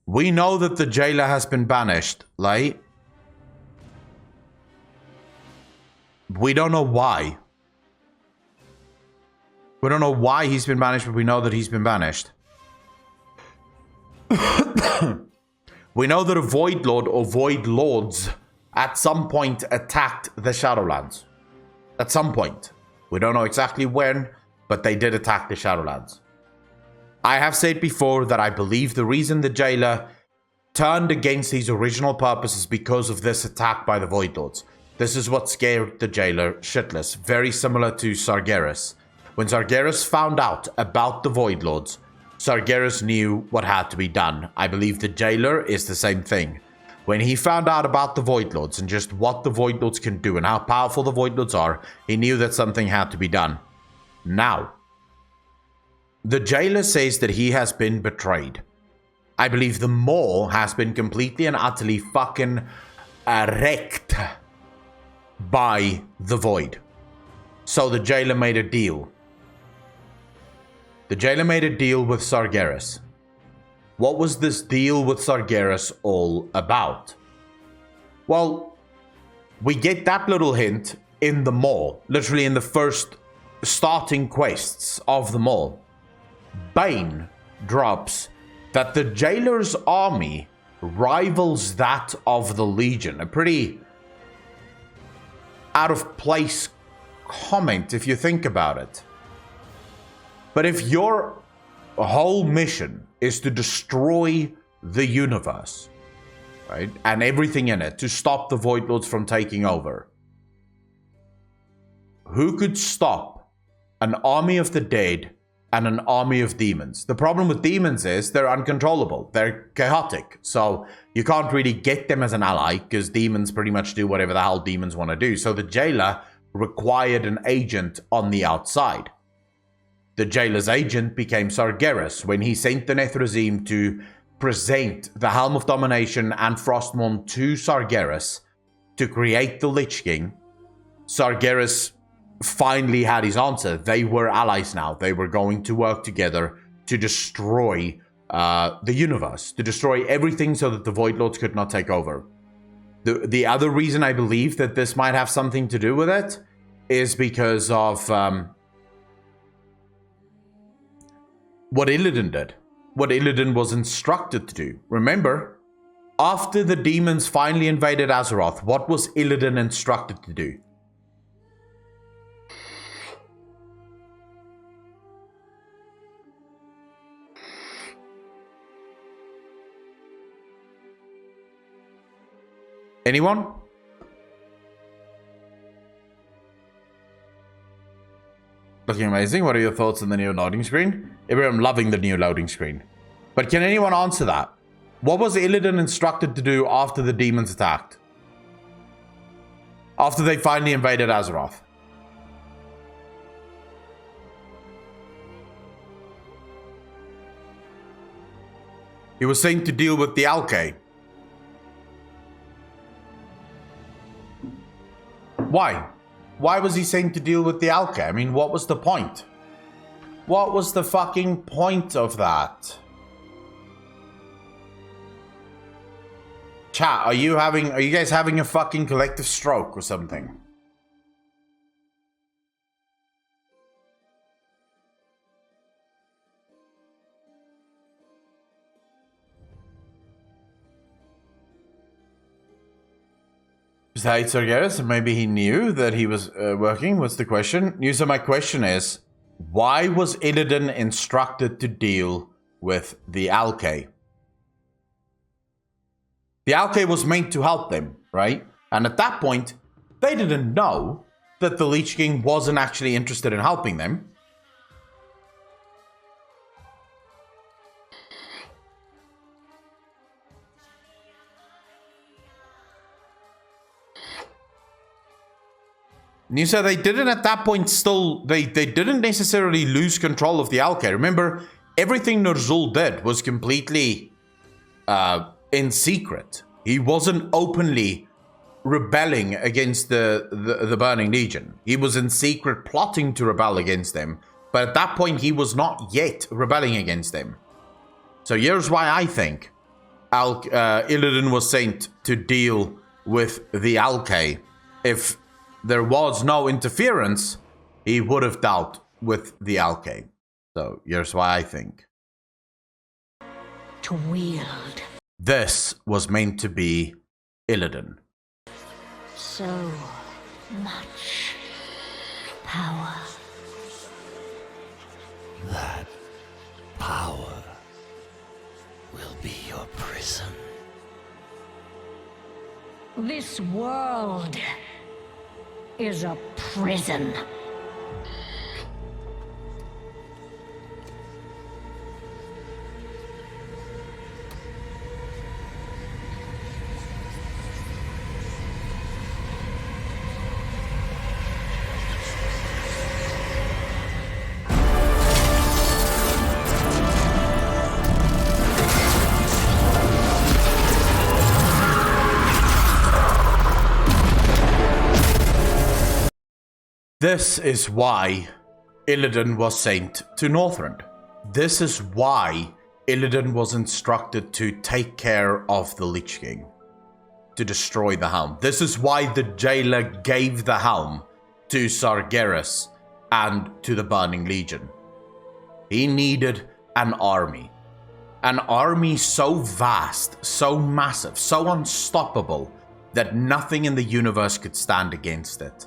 We know that the jailer has been banished, right? We don't know why. We don't know why he's been banished, but we know that he's been banished. We know that a Void Lord or Void Lords at some point attacked the Shadowlands. At some point. We don't know exactly when, but they did attack the Shadowlands. I have said before that I believe the reason the jailer turned against his original purpose is because of this attack by the Void Lords. This is what scared the jailer shitless. Very similar to Sargeras. When Sargeras found out about the Void Lords, Sargeras knew what had to be done. I believe the jailer is the same thing. When he found out about the Void Lords and just what the Void Lords can do and how powerful the Void Lords are, he knew that something had to be done. Now, the jailer says that he has been betrayed. I believe the Maw has been completely and utterly fucking wrecked by the Void. So the jailer made a deal. The jailer made a deal with Sargeras. What was this deal with Sargeras all about? Well, we get that little hint in the Maw, literally in the first starting quests of the Maw. Bane drops that the jailer's army rivals that of the Legion. A pretty out of place comment if you think about it. But if your whole mission is to destroy the universe, right, and everything in it, to stop the Void Lords from taking over, who could stop an army of the dead and an army of demons? The problem with demons is they're uncontrollable. They're chaotic. So you can't really get them as an ally because demons pretty much do whatever the hell demons want to do. So the jailer required an agent on the outside. The jailer's agent became Sargeras when he sent the Nethrezim to present the Helm of Domination and Frostmourne to Sargeras to create the Lich King. Sargeras finally had his answer. They were allies now. They were going to work together to destroy the universe, to destroy everything so that the Void Lords could not take over. The other reason I believe that this might have something to do with it is because of what Illidan did. What Illidan was instructed to do. Remember, after the demons finally invaded Azeroth, what was Illidan instructed to do? Anyone? Looking amazing. What are your thoughts on the new loading screen? I'm loving the new loading screen. But can anyone answer that? What was Illidan instructed to do after the demons attacked? After they finally invaded Azeroth? He was saying to deal with the Alkae. Why? Why was he saying to deal with the Alkae? I mean, what was the point? What was the fucking point of that? Chat, are you guys having a fucking collective stroke or something? Besides Sargeras, maybe he knew that he was working. What's the question? So my question is, why was Illidan instructed to deal with the Alkae? The Alkae was meant to help them, right? And at that point, they didn't know that the Lich King wasn't actually interested in helping them. You said they didn't at that point still, they didn't necessarily lose control of the Alkae. Remember, everything Ner'zhul did was completely in secret. He wasn't openly rebelling against the Burning Legion. He was in secret plotting to rebel against them. But at that point, he was not yet rebelling against them. So here's why I think Illidan was sent to deal with the Alkae. If there was no interference, he would have dealt with the Alkae. So here's why I think. To wield. This was meant to be Illidan. So much power. That power will be your prison. This world is a prison. This is why Illidan was sent to Northrend. This is why Illidan was instructed to take care of the Lich King, to destroy the helm. This is why the jailer gave the helm to Sargeras and to the Burning Legion. He needed an army so vast, so massive, so unstoppable that nothing in the universe could stand against it.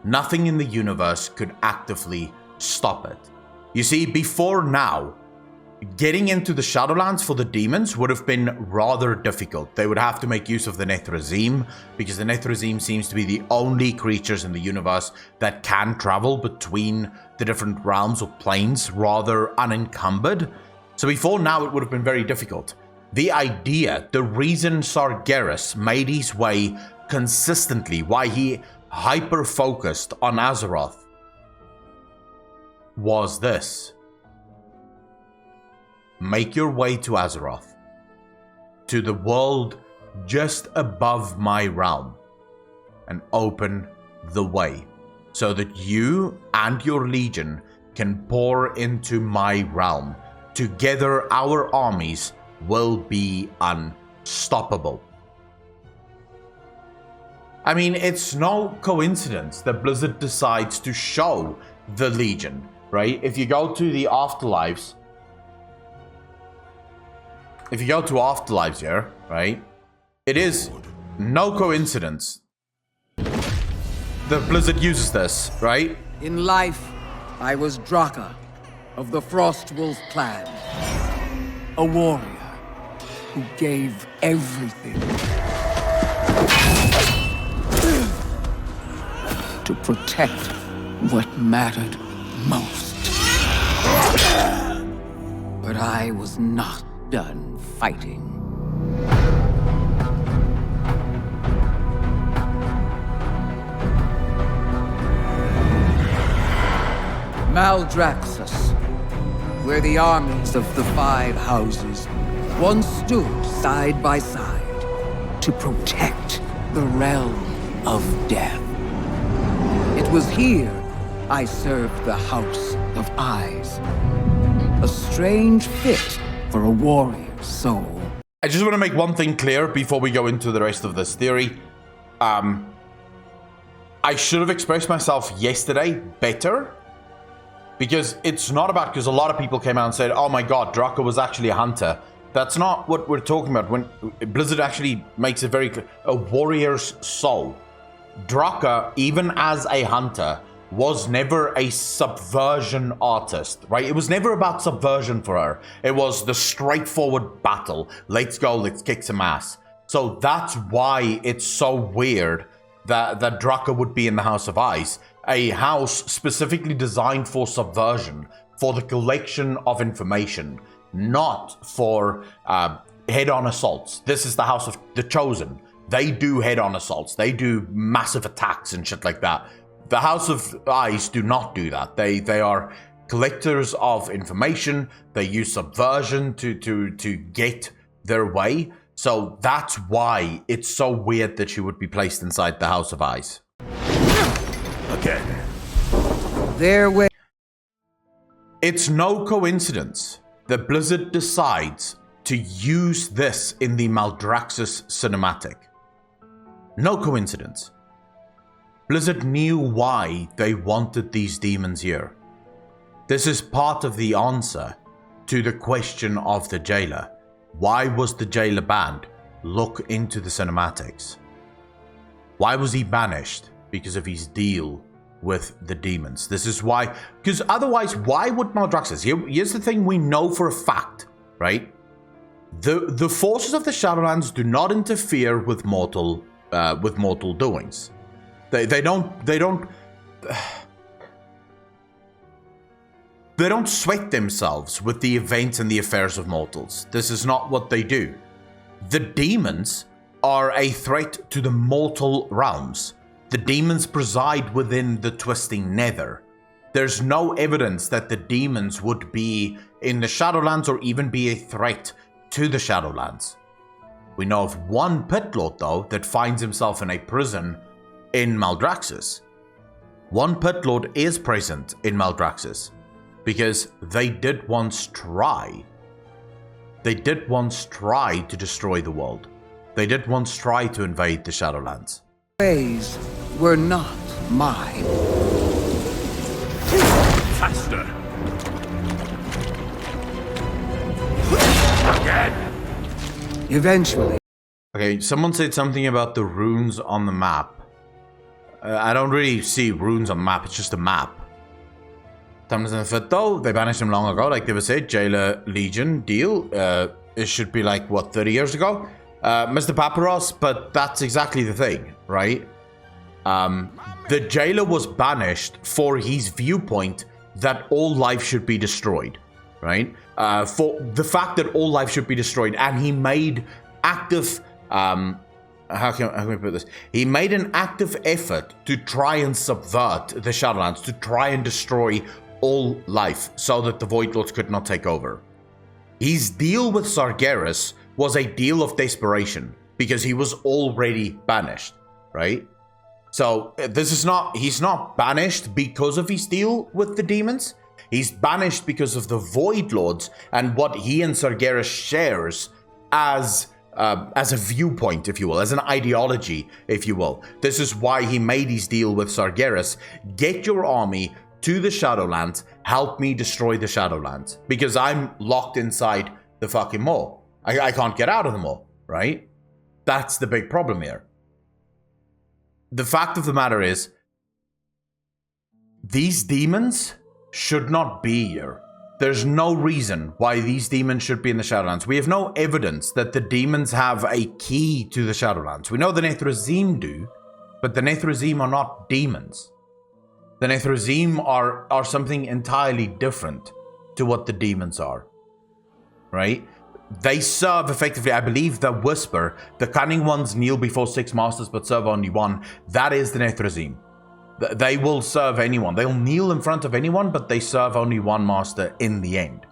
Nothing in the universe could actively stop it. You see, before now, getting into the Shadowlands for the demons would have been rather difficult. They would have to make use of the Nethrezim, because the Nethrezim seems to be the only creatures in the universe that can travel between the different realms or planes rather unencumbered. So before now, it would have been very difficult. The idea, the reason Sargeras made his way consistently, why he hyper-focused on Azeroth, was this. Make your way to Azeroth, to the world just above my realm, and open the way, so that you and your legion can pour into my realm. Together, our armies will be unstoppable. I mean, it's no coincidence that Blizzard decides to show the Legion, right? If you go to the Afterlives, here, right? It is no coincidence that Blizzard uses this, right? In life, I was Draka of the Frostwolf clan. A warrior who gave everything to protect what mattered most. But I was not done fighting. Maldraxxus, where the armies of the Five Houses once stood side by side to protect the realm of death. It was here I served the House of Eyes. A strange fit for a warrior's soul. I just want to make one thing clear before we go into the rest of this theory. I should have expressed myself yesterday better. Because it's not about, because a lot of people came out and said, oh my god, Draka was actually a hunter. That's not what we're talking about. When Blizzard actually makes it very clear, a warrior's soul. Draka, even as a hunter, was never a subversion artist, right? It was never about subversion for her. It was the straightforward battle. Let's go, let's kick some ass. So that's why it's so weird that Draka would be in the House of Ice. A house specifically designed for subversion, for the collection of information, not for head-on assaults. This is the House of the Chosen. They do head-on assaults. They do massive attacks and shit like that. The House of Ice do not do that. They are collectors of information. They use subversion to get their way. So that's why it's so weird that she would be placed inside the House of Ice. Again. Their way. It's no coincidence that Blizzard decides to use this in the Maldraxxus cinematic. No coincidence. Blizzard knew why they wanted these demons here. This is part of the answer to the question of the jailer. Why was the jailer banned? Look into the cinematics. Why was he banished? Because of his deal with the demons. This is why, because otherwise, why would Maldraxxus? Here's the thing we know for a fact, right? The forces of the Shadowlands do not interfere with mortal doings. They don't sweat themselves with the events and the affairs of mortals. This is not what they do. The demons are a threat to the mortal realms. The demons preside within the twisting nether. There's no evidence that the demons would be in the Shadowlands or even be a threat to the Shadowlands. We know of one pit lord though that finds himself in a prison in Maldraxxus. One pit lord is present in Maldraxxus because they did once try. They did once try to destroy the world. They did once try to invade the Shadowlands. Ways were not mine. Faster! Again! Eventually. Okay, someone said something about the runes on the map. I don't really see runes on the map, it's just a map. Time doesn't fit though, they banished him long ago, like they were said. Jailer Legion deal, it should be like, what, 30 years ago? Mr. Paparos, but that's exactly the thing, right? The jailer was banished for his viewpoint that all life should be destroyed, right? For the fact that all life should be destroyed, and he made active, how can we put this? He made an active effort to try and subvert the Shadowlands, to try and destroy all life, so that the Void Lords could not take over. His deal with Sargeras was a deal of desperation, because he was already banished, right? So he's not banished because of his deal with the demons. He's banished because of the Void Lords and what he and Sargeras shares as a viewpoint, if you will, as an ideology, if you will. This is why he made his deal with Sargeras. Get your army to the Shadowlands, help me destroy the Shadowlands, because I'm locked inside the fucking maw. I can't get out of the maw, right? That's the big problem here. The fact of the matter is, these demons should not be here. There's no reason why these demons should be in the Shadowlands. We have no evidence that the demons have a key to the Shadowlands. We know the Nethrezim do, but the Nethrezim are not demons. The Nethrezim are something entirely different to what the demons are, right? They serve effectively, I believe, the Whisper. The Cunning Ones kneel before 6 masters but serve only one. That is the Nethrezim. They will serve anyone. They'll kneel in front of anyone, but they serve only one master in the end.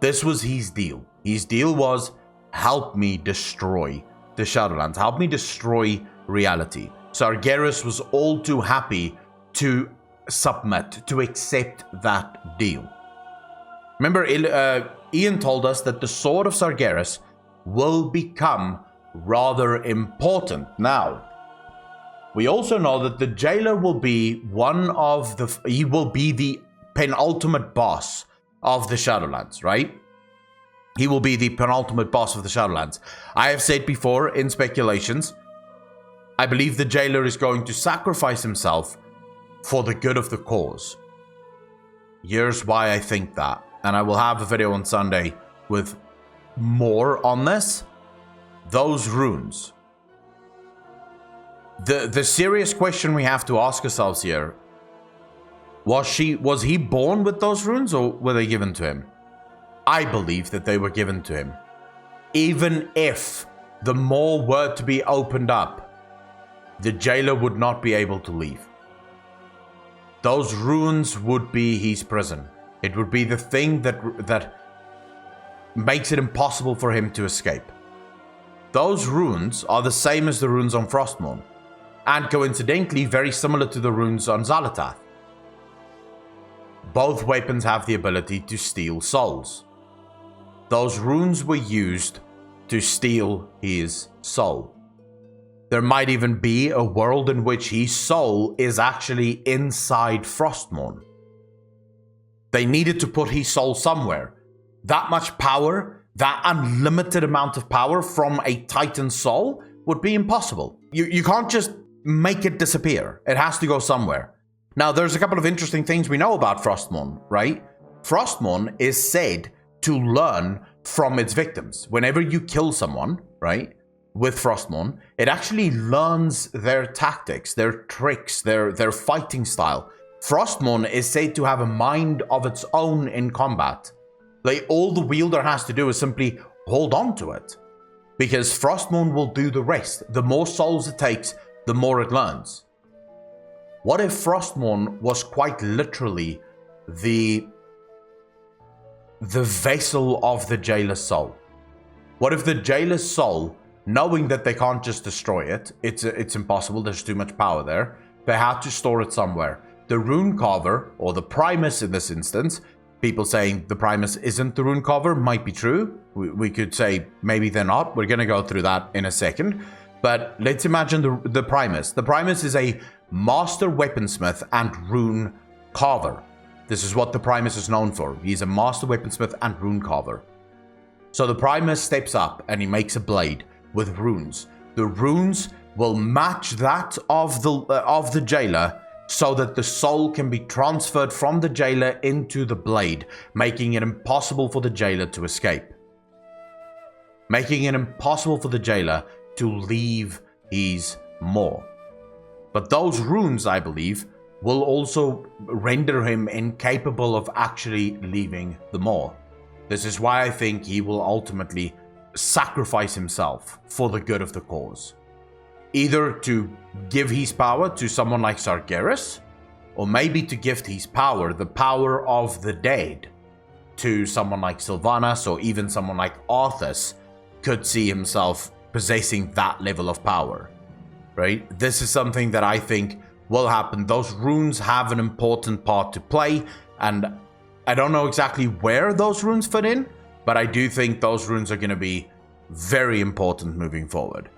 This was his deal. His deal was, help me destroy the Shadowlands. Help me destroy reality. Sargeras was all too happy to submit, to accept that deal. Remember, Ian told us that the Sword of Sargeras will become rather important. Now, we also know that the Jailer will be he will be the penultimate boss of the Shadowlands, right? He will be the penultimate boss of the Shadowlands. I have said before in speculations, I believe the Jailer is going to sacrifice himself for the good of the cause. Here's why I think that. And I will have a video on Sunday with more on this. Those runes. The serious question we have to ask ourselves here, was he born with those runes or were they given to him? I believe that they were given to him. Even if the maw were to be opened up, the Jailer would not be able to leave. Those runes would be his prison. It would be the thing that makes it impossible for him to escape. Those runes are the same as the runes on Frostmourne, and coincidentally very similar to the runes on Xal'atath. Both weapons have the ability to steal souls. those runes were used to steal his soul. There might even be a world in which his soul is actually inside Frostmourne. They needed to put his soul somewhere. That much power, that unlimited amount of power from a Titan soul would be impossible. You can't just make it disappear. It has to go somewhere. Now, there's a couple of interesting things we know about Frostmourne, right? Frostmourne is said to learn from its victims. Whenever you kill someone, right, with Frostmourne, it actually learns their tactics, their tricks, their fighting style. Frostmourne is said to have a mind of its own in combat. Like, all the wielder has to do is simply hold on to it, because Frostmourne will do the rest. The more souls it takes, the more it learns. What if Frostmourne was quite literally the vessel of the jailer's soul? What if the jailer's soul, knowing that they can't just destroy it, it's impossible, there's too much power there, they had to store it somewhere. The rune carver, or the primus in this instance, people saying the primus isn't the rune carver might be true. We could say maybe they're not. We're going to go through that in a second. But let's imagine the primus. The primus is a master weaponsmith and rune carver. This is what the primus is known for. He's a master weaponsmith and rune carver. So the primus steps up and he makes a blade with runes. The runes will match that of the jailer, so that the soul can be transferred from the jailer into the blade, making it impossible for the jailer to escape. Making it impossible for the jailer to leave his maw. But those runes, I believe, will also render him incapable of actually leaving the maw. This is why I think he will ultimately sacrifice himself for the good of the cause. Either to give his power to someone like Sargeras, or maybe to gift his power, the power of the dead, to someone like Sylvanas, or even someone like Arthas could see himself possessing that level of power, right? This is something that I think will happen. Those runes have an important part to play, and I don't know exactly where those runes fit in, but I do think those runes are going to be very important moving forward.